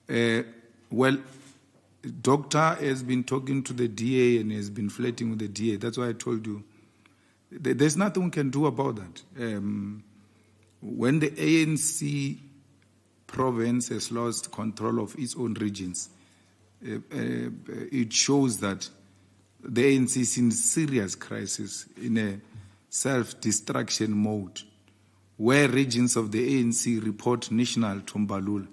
Well, Doctor has been talking to the DA and has been flirting with the DA. That's why I told you there's nothing we can do about that. When the ANC province has lost control of its own regions, it shows that the ANC is in serious crisis, in a self-destruction mode, where regions of the ANC report national to Mbalula,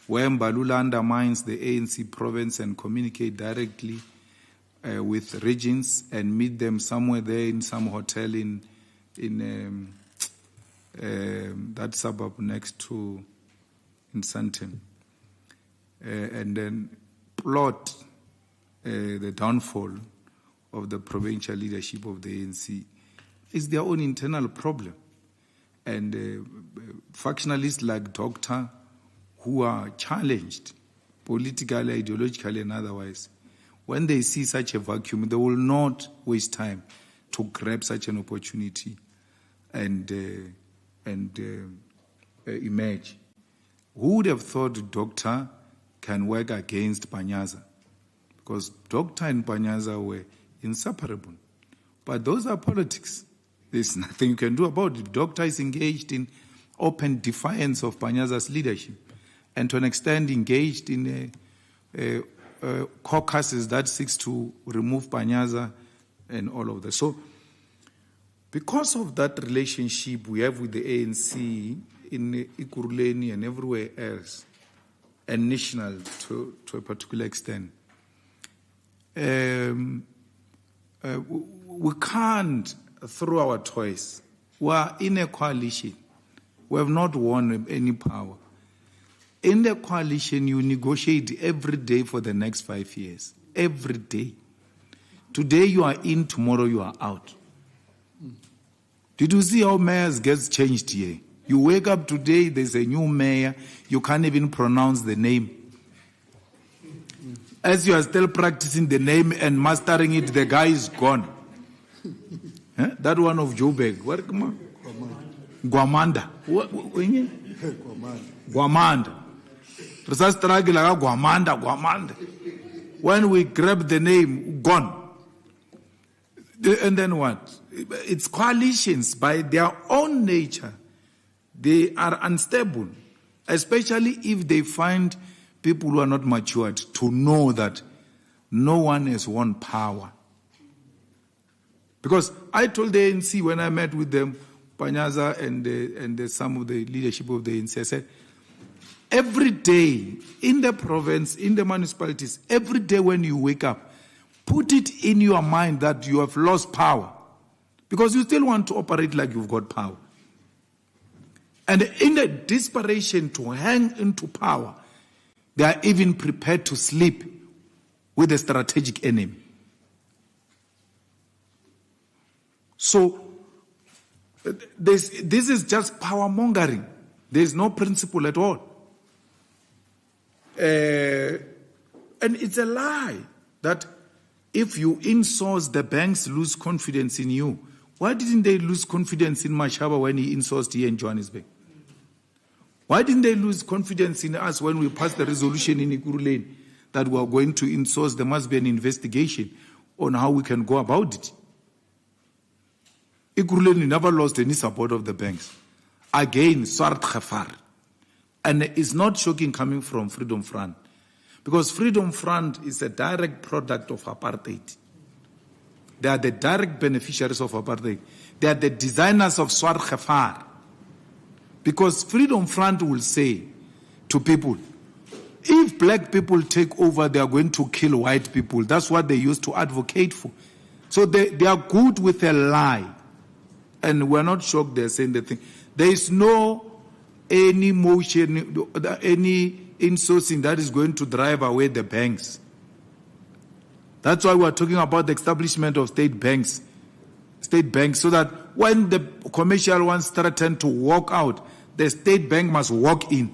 where Mbalula undermines the ANC province and communicate directly with regions and meet them somewhere there in some hotel in that suburb next to in Sandton, and then plot the downfall of the provincial leadership of the ANC. It's their own internal problem. And factionalists like Doctor, who are challenged politically, ideologically, and otherwise, when they see such a vacuum, they will not waste time to grab such an opportunity and emerge. Who would have thought Doctor can work against Panyaza? Because Doctor and Panyaza were inseparable. But those are politics. There's nothing you can do about it. Doctor is engaged in open defiance of Panyaza's leadership, and to an extent engaged in caucuses that seeks to remove Panyaza and all of that. So, because of that relationship we have with the ANC in Ekurhuleni and everywhere else, and national to a particular extent, we can't throw our toys. We are in a coalition. We have not won any power. In the coalition, you negotiate every day for the next 5 years. Every day. Today you are in, tomorrow you are out. Did you see how mayors gets changed here? You wake up today, there's a new mayor, you can't even pronounce the name. As you are still practicing the name and mastering it, the guy is gone. That one of Joburg. What? Guamanda. Guamanda. Guamanda. When we grab the name, gone. And then what? It's coalitions by their own nature. They are unstable, especially if they find people who are not matured to know that no one has won power. Because I told the ANC when I met with them, Panyaza and some of the leadership of the ANC, I said, every day in the province, in the municipalities, every day when you wake up, put it in your mind that you have lost power. Because you still want to operate like you've got power. And in the desperation to hang into power, they are even prepared to sleep with a strategic enemy. So, this is just power mongering. There is no principle at all. And it's a lie that if you insource, the banks lose confidence in you. Why didn't they lose confidence in Mashaba when he insourced here in Johannesburg? Why didn't they lose confidence in us when we passed the resolution in Ekurhuleni that we are going to insource? There must be an investigation on how we can go about it. Ekurhuleni never lost any support of the banks. Again, Swart Khafar. And it's not shocking coming from Freedom Front. Because Freedom Front is a direct product of apartheid. They are the direct beneficiaries of apartheid. They are the designers of Swart Khafar. Because Freedom Front will say to people, if black people take over, they are going to kill white people. That's what they used to advocate for. So they are good with a lie. And we're not shocked they're saying the thing. There is no any motion, any insourcing that is going to drive away the banks. That's why we're talking about the establishment of state banks, so that when the commercial ones threaten to walk out, the state bank must walk in.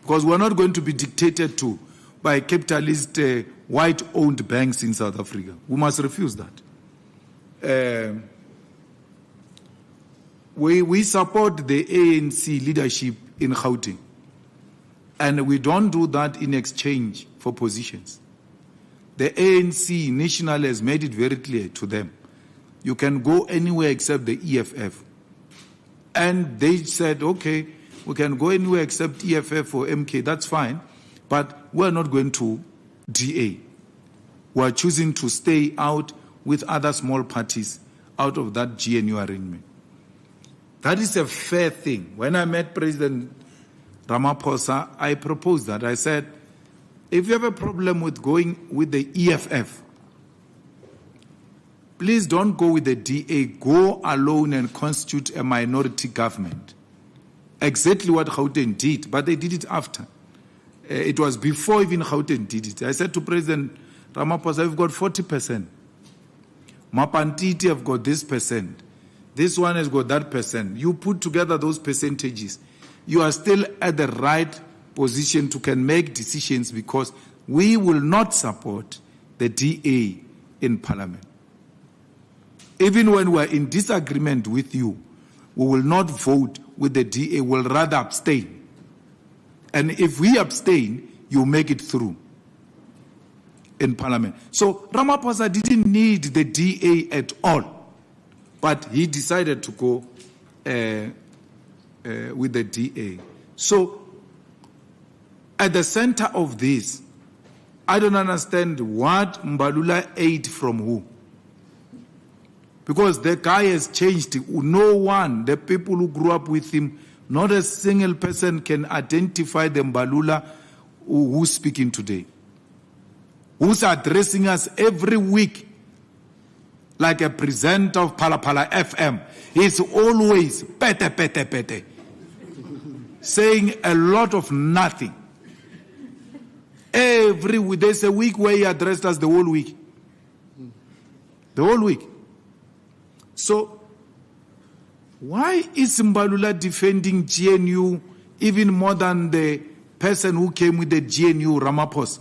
Because we're not going to be dictated to by capitalist white-owned banks in South Africa. We must refuse that. We support the ANC leadership in Gauteng. And we don't do that in exchange for positions. The ANC national has made it very clear to them. You can go anywhere except the EFF. And they said, okay, we can go anywhere except EFF or MK, that's fine, but we're not going to DA. We're choosing to stay out with other small parties out of that GNU arrangement. That is a fair thing. When I met President Ramaphosa, I proposed that. I said, if you have a problem with going with the EFF, please don't go with the DA. Go alone and constitute a minority government. Exactly what Gauteng did, but they did it after. It was before even Gauteng did it. I said to President Ramaphosa, you've got 40%. Mapantiti have got this percent. This one has got that percent. You put together those percentages, you are still at the right position to can make decisions, because we will not support the DA in Parliament. Even when we are in disagreement with you, we will not vote with the DA, we'll rather abstain. And if we abstain, you make it through in Parliament. So Ramaphosa didn't need the DA at all, but he decided to go with the DA. So at the center of this, I don't understand what Mbalula ate from who. Because the guy has changed. No one, the people who grew up with him, not a single person can identify the Mbalula who's speaking today, who's addressing us every week like a presenter of Phala Phala FM. He's always pete, pete, pete, saying a lot of nothing. Every week, there's a week where he addressed us the whole week. The whole week. So, why is Mbalula defending GNU even more than the person who came with the GNU, Ramaphosa?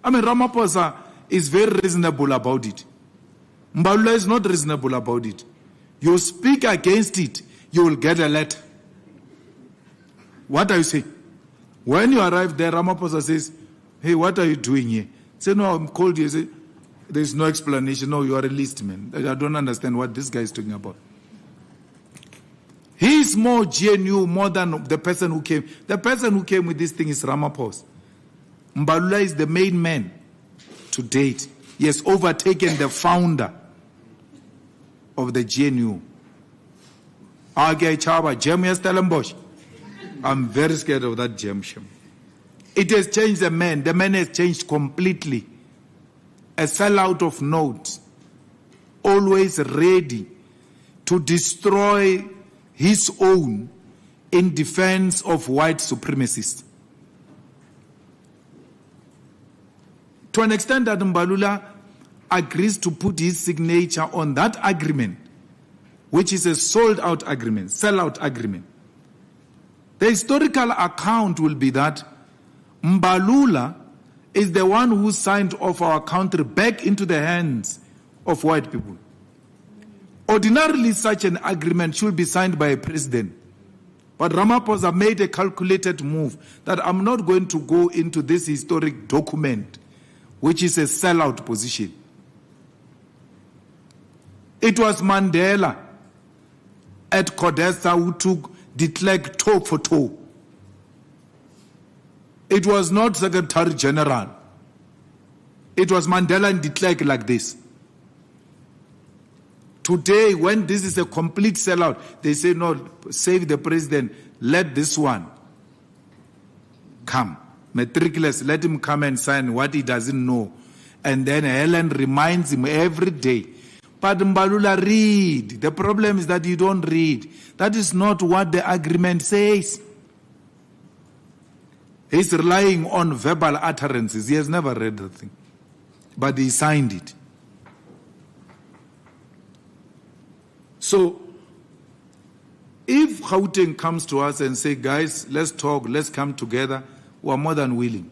I mean, Ramaphosa is very reasonable about it. Mbalula is not reasonable about it. You speak against it, you will get a letter. What are you saying? When you arrive there, Ramaphosa says, hey, what are you doing here? Say, no, I'm called here. Say, there's no explanation. No, you are a list man. I don't understand what this guy is talking about. He is more GNU more than the person who came. The person who came with this thing is Ramaphosa. Mbalula is the main man to date. He has overtaken the founder of the GNU. I'm very scared of that gem. It has changed the man. The man has changed completely. A sellout of notes, always ready to destroy his own in defense of white supremacists. To an extent that Mbalula agrees to put his signature on that agreement, which is a sold-out agreement, sell-out agreement. The historical account will be that Mbalula is the one who signed off our country back into the hands of white people. Ordinarily, such an agreement should be signed by a president. But Ramaphosa made a calculated move that I'm not going to go into this historic document, which is a sellout position. It was Mandela at Codesa who took de Klerk toe for toe. It was not Secretary General. It was Mandela and de Klerk like this. Today, when this is a complete sellout, they say, no, save the president, let this one come. Matriculous, let him come and sign what he doesn't know. And then Helen reminds him every day. But Mbalula, read. The problem is that you don't read. That is not what the agreement says. He's relying on verbal utterances. He has never read the thing. But he signed it. So, if Gauteng comes to us and say, guys, let's talk, let's come together, we are more than willing.